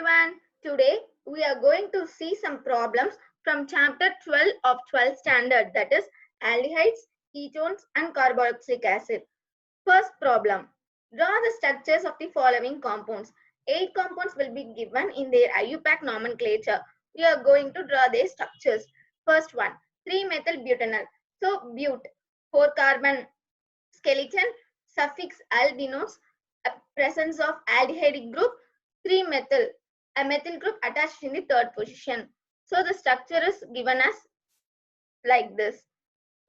everyone. Today we are going to see some problems from chapter 12 of 12th standard, that is aldehydes, ketones and carboxylic acid. First problem. Draw the structures of the following compounds. 8 compounds will be given in their IUPAC nomenclature. We are going to draw their structures. First one, 3-methyl-butanol. So but, 4 carbon skeleton, suffix al denotes a presence of aldehyde group, 3-methyl, a methyl group attached in the third position. So the structure is given as like this.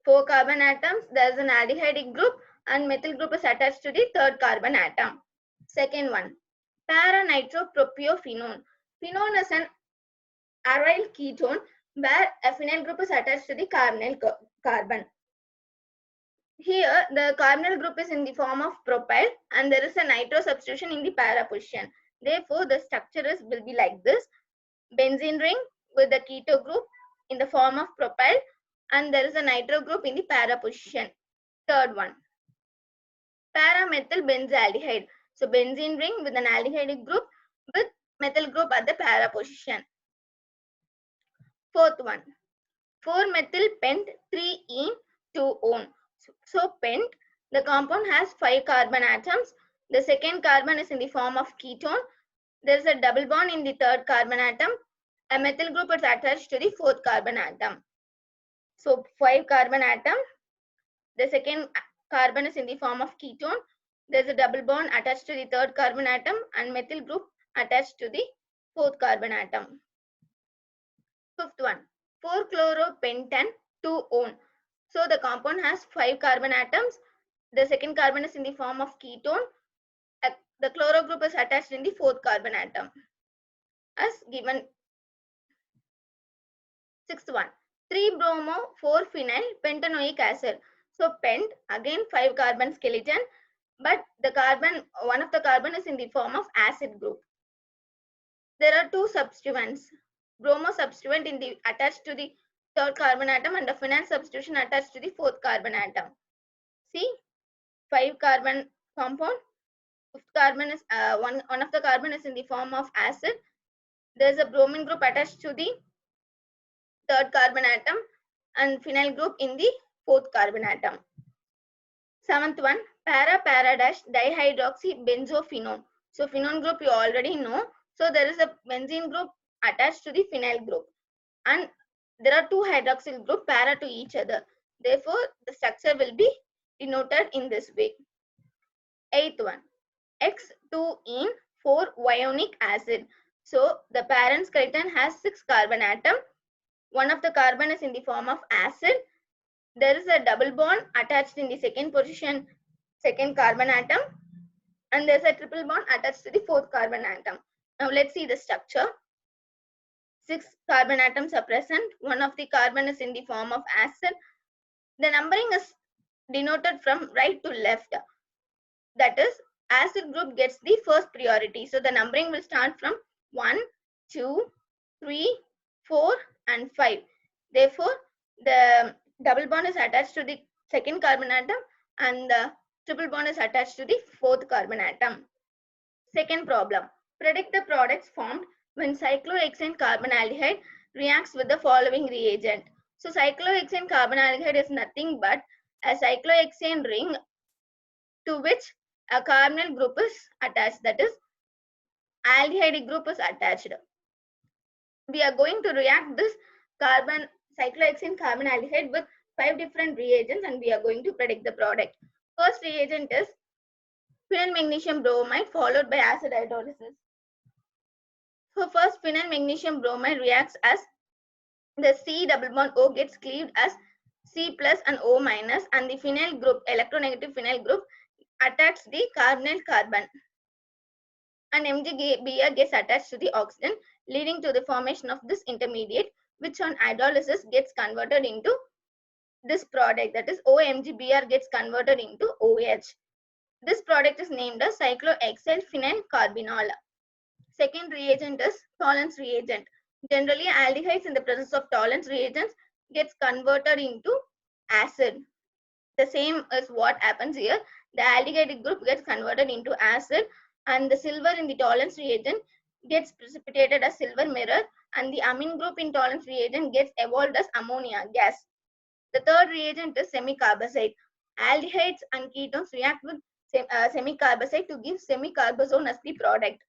4 carbon atoms, there is an aldehyde group and methyl group is attached to the third carbon atom. Second one, para-nitropropionone. Phenone is an aryl ketone where a phenyl group is attached to the carbonyl carbon. Here, the carbonyl group is in the form of propyl and there is a nitro substitution in the para position. Therefore, the structure will be like this. Benzene ring with the keto group in the form of propyl and there is a nitro group in the para position. Third one, para-methyl benzaldehyde. So, benzene ring with an aldehyde group with methyl group at the para position. Fourth one, 4-methyl pent 3-ene-2-one. So pent, the compound has 5 carbon atoms. The second carbon is in the form of ketone. There is a double bond in the third carbon atom. A methyl group is attached to the fourth carbon atom. So 5 carbon atom. The second carbon is in the form of ketone. There is a double bond attached to the third carbon atom and methyl group attached to the fourth carbon atom. Fifth one, 4-chloropentane-2-one. So the compound has 5 carbon atoms. The second carbon is in the form of ketone. The chloro group is attached in the fourth carbon atom as given. Sixth one, 3-bromo-4-phenyl pentanoic acid. So pent, again 5 carbon skeleton, but the carbon, one of the carbon is in the form of acid group. There are 2 substituents. Bromo substituent in the attached to the third carbon atom and the phenyl substitution attached to the fourth carbon atom. See, 5 carbon compound. Fifth carbon is one of the carbon is in the form of acid. There is a bromine group attached to the third carbon atom and phenyl group in the fourth carbon atom. Seventh one, para-para-dihydroxybenzophenone. So phenone group you already know. So there is a benzene group attached to the phenyl group and there are 2 hydroxyl group para to each other. Therefore, the structure will be denoted in this way. Eighth one, X2-ene-4-ionic acid. So the parent skeleton has 6 carbon atom. One of the carbon is in the form of acid. There is a double bond attached in the second position, second carbon atom, and there is a triple bond attached to the fourth carbon atom. Now let's see the structure. 6 carbon atoms are present. One of the carbon is in the form of acid. The numbering is denoted from right to left. That is, acid group gets the first priority. So the numbering will start from 1, 2, 3, 4 and 5. Therefore, the double bond is attached to the second carbon atom and the triple bond is attached to the fourth carbon atom. Second problem. Predict the products formed when cyclohexane carbonaldehyde reacts with the following reagent. So cyclohexane carbonaldehyde is nothing but a cyclohexane ring to which a carbonyl group is attached, that is aldehyde group is attached. We are going to react this cyclohexane carbonaldehyde with 5 different reagents and we are going to predict the product. First reagent is phenyl magnesium bromide followed by acid hydrolysis. So first phenyl magnesium bromide reacts as the C double bond O gets cleaved as C plus and O minus and the phenyl group, electronegative phenyl group attacks the carbonyl carbon and MgBr gets attached to the oxygen leading to the formation of this intermediate which on hydrolysis gets converted into this product, that is OMgBr gets converted into OH. This product is named as cyclohexyl phenyl carbinol. Second reagent is Tollens reagent. Generally, aldehydes in the presence of Tollens reagents gets converted into acid. The same is what happens here. The aldehyde group gets converted into acid and the silver in the Tollens reagent gets precipitated as silver mirror, and the amine group intolerance reagent gets evolved as ammonia gas. The third reagent is semicarbazide. Aldehydes and ketones react with semicarbazide to give semicarbazone as the product.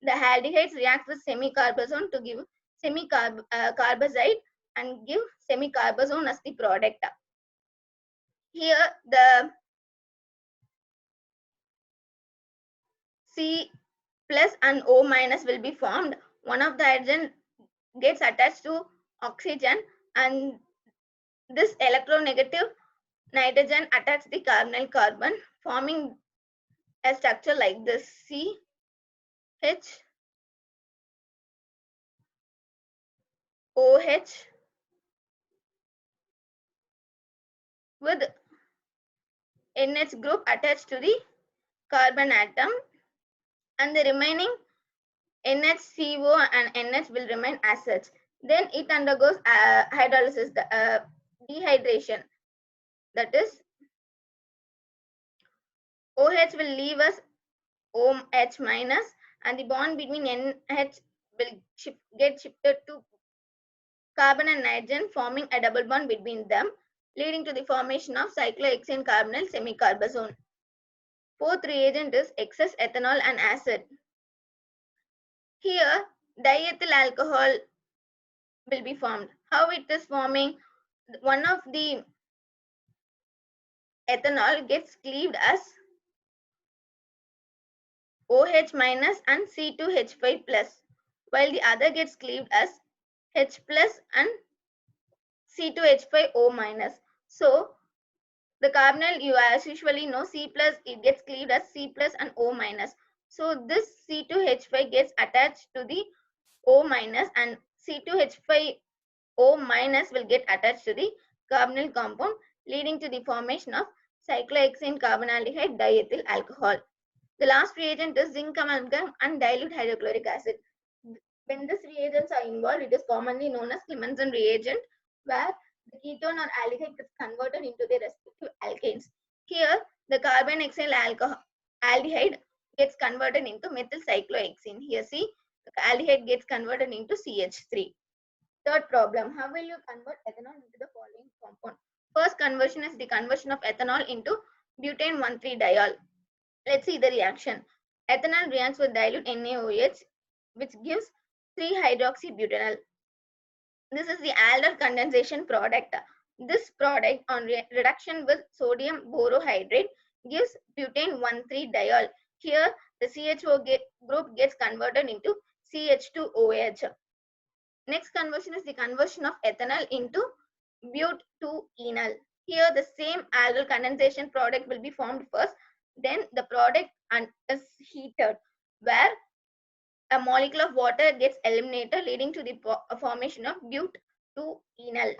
The aldehydes react with semicarbazone to give semicarbazide and give semicarbazone as the product. Here the C plus and O minus will be formed. One of the hydrogen gets attached to oxygen, and this electronegative nitrogen attacks the carbonyl carbon, forming a structure like this: CH, OH with NH group attached to the carbon atom, and the remaining NHCO and NH will remain as such. Then it undergoes hydrolysis, dehydration. That is, OH will leave us OH minus, and the bond between NH will get shifted to carbon and nitrogen, forming a double bond between them, leading to the formation of cyclohexane carbonyl semicarbazone. Fourth reagent is excess ethanol and acid. Here, diethyl alcohol will be formed. How it is forming? One of the ethanol gets cleaved as OH minus and C2H5 plus, while the other gets cleaved as H plus and C2H5O minus. So the carbonyl, you as usually know, C plus, it gets cleaved as C plus and O minus. So this C2H5 gets attached to the O minus, and C2H5O minus will get attached to the carbonyl compound, leading to the formation of cyclohexane carbonaldehyde diethyl alcohol. The last reagent is zinc amalgam and dilute hydrochloric acid. When these reagents are involved, it is commonly known as Clemmensen reagent, where the ketone or aldehyde is converted into their respective alkanes. Here, the carbonyl aldehyde gets converted into methyl cyclohexene. Here, see, the aldehyde gets converted into CH3. Third problem, how will you convert ethanol into the following compound? First conversion is the conversion of ethanol into butane 1,3-diol. Let's see the reaction. Ethanol reacts with dilute NaOH, which gives 3-hydroxybutanol. This is the aldol condensation product. This product on reduction with sodium borohydrate gives butane 1,3-diol. Here the CHO group gets converted into CH2OH. Next conversion is the conversion of ethanol into but2-enol. Here the same aldol condensation product will be formed first. Then the product is heated, where a molecule of water gets eliminated, leading to the formation of but2-enol.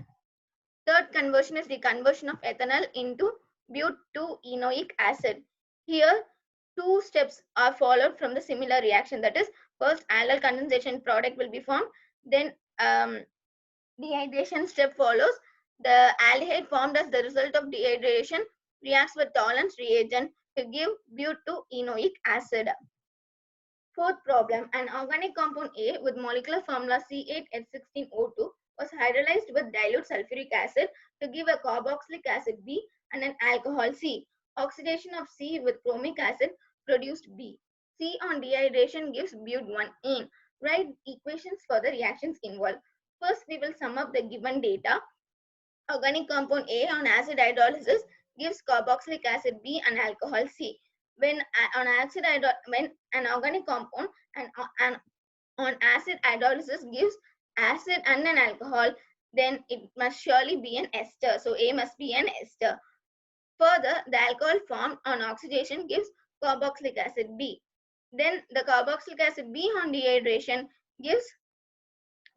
Third conversion is the conversion of ethanol into but2-enoic acid. Here, two steps are followed from the similar reaction. That is, first aldol condensation product will be formed, then dehydration step follows. The aldehyde formed as the result of dehydration reacts with Tollens reagent to give but2-enoic acid. Fourth problem, an organic compound A with molecular formula C8H16O2 was hydrolyzed with dilute sulfuric acid to give a carboxylic acid B and an alcohol C. Oxidation of C with chromic acid produced B. C on dehydration gives but1-ene. Write equations for the reactions involved. First, we will sum up the given data. Organic compound A on acid hydrolysis gives carboxylic acid B and alcohol C. When an organic compound and on acid hydrolysis gives acid and an alcohol, then it must surely be an ester. So A must be an ester. Further, the alcohol formed on oxidation gives carboxylic acid B. Then the carboxylic acid B on dehydration gives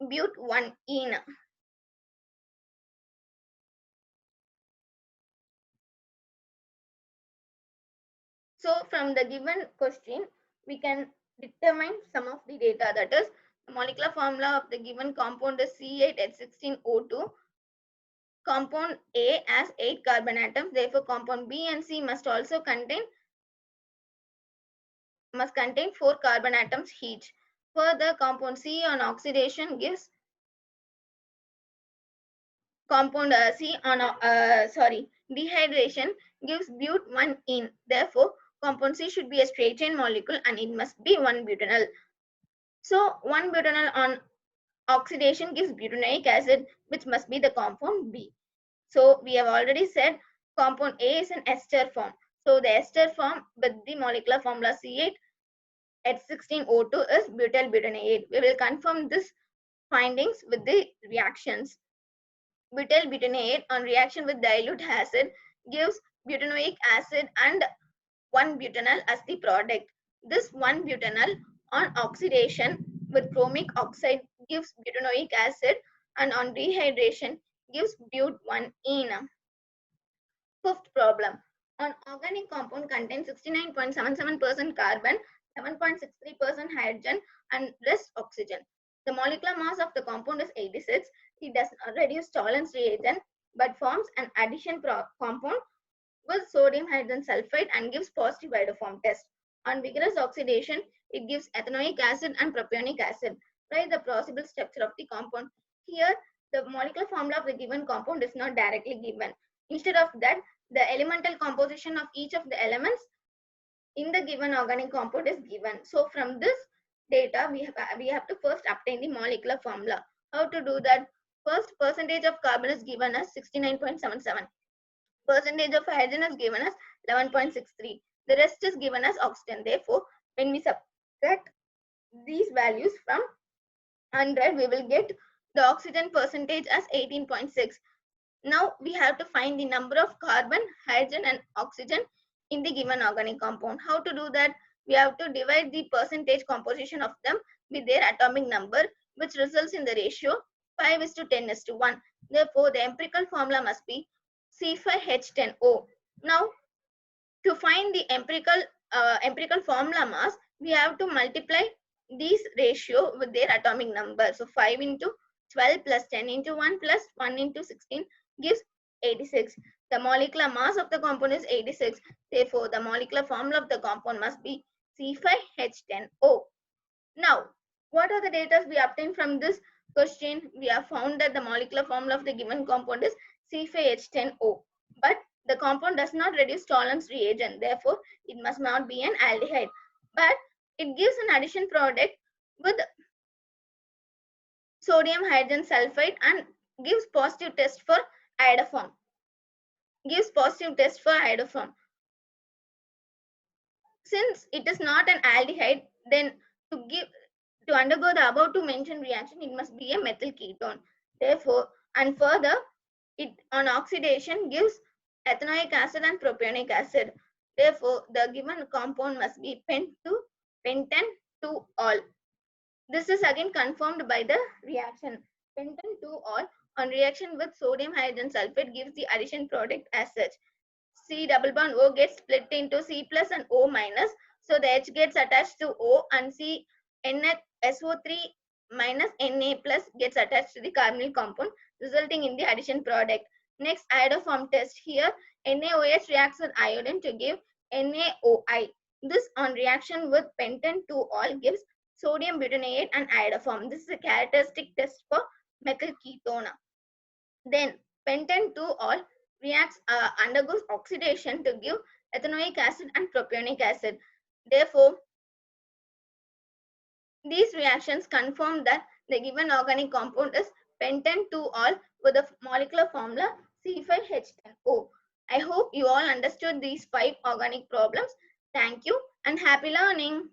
but1-ene. So from the given question, we can determine some of the data. That is, the molecular formula of the given compound is C8H16O2. Compound A has 8 carbon atoms. Therefore, compound B and C must also contain 4 carbon atoms each. Further, compound C on oxidation gives compound C on dehydration gives but1-ene. Therefore, compound C should be a straight chain molecule and it must be 1-butanol. So 1-butanol on oxidation gives butanoic acid, which must be the compound B. So we have already said compound A is an ester form. So the ester form with the molecular formula C8H16O2 is butyl butanoate. We will confirm this findings with the reactions. Butyl butanoate on reaction with dilute acid gives butanoic acid and 1-butanol as the product. This 1-butanol on oxidation with chromic oxide gives butanoic acid and on dehydration gives but1-ene. Fifth problem. An organic compound contains 69.77% carbon, 11.63% hydrogen, and rest oxygen. The molecular mass of the compound is 86. It does not reduce tolerance reagent but forms an addition compound with sodium hydrogen sulfide and gives positive iodoform test. On vigorous oxidation, it gives ethanoic acid and propionic acid. Write the possible structure of the compound. Here, the molecular formula of the given compound is not directly given. Instead of that, the elemental composition of each of the elements in the given organic compound is given. So from this data, we have to first obtain the molecular formula. How to do that? First, percentage of carbon is given as 69.77. Percentage of hydrogen is given as 11.63. The rest is given as oxygen. Therefore, when we subtract these values from 100, we will get the oxygen percentage as 18.6. Now we have to find the number of carbon, hydrogen and oxygen in the given organic compound. How to do that? We have to divide the percentage composition of them with their atomic number, which results in the ratio 5:10:1. Therefore, the empirical formula must be C5H10O. Now, to find the empirical formula mass, we have to multiply these ratio with their atomic number. So 5 into 12 plus 10 into 1 plus 1 into 16 gives 86. The molecular mass of the compound is 86. Therefore, the molecular formula of the compound must be C5H10O. Now, what are the data we obtained from this question? We have found that the molecular formula of the given compound is C5H10O. But the compound does not reduce tolerance reagent. Therefore, it must not be an aldehyde. But it gives an addition product with sodium hydrogen sulfide and gives positive test for iodoform. Since it is not an aldehyde, then to undergo the above two mentioned reaction, it must be a methyl ketone. Therefore, and further, it on oxidation gives ethanoic acid and propionic acid. Therefore, the given compound must be pentan-2-all. This is again confirmed by the reaction. Pentan-2-all on reaction with sodium hydrogen sulfate gives the addition product as such. C double bond O gets split into C plus and O minus. So the H gets attached to O and SO3 minus Na plus gets attached to the carbonyl compound, resulting in the addition product. Next, iodoform test. Here, NaOH reacts with iodine to give NaOI. This on reaction with pentan-2-all gives sodium butanoate and iodoform. This is a characteristic test for methyl ketone. Then pentan-2-all reacts undergoes oxidation to give ethanoic acid and propionic acid. Therefore, these reactions confirm that the given organic compound is pentan-2-all with the molecular formula C5H10O. I hope you all understood these 5 organic problems. Thank you and happy learning.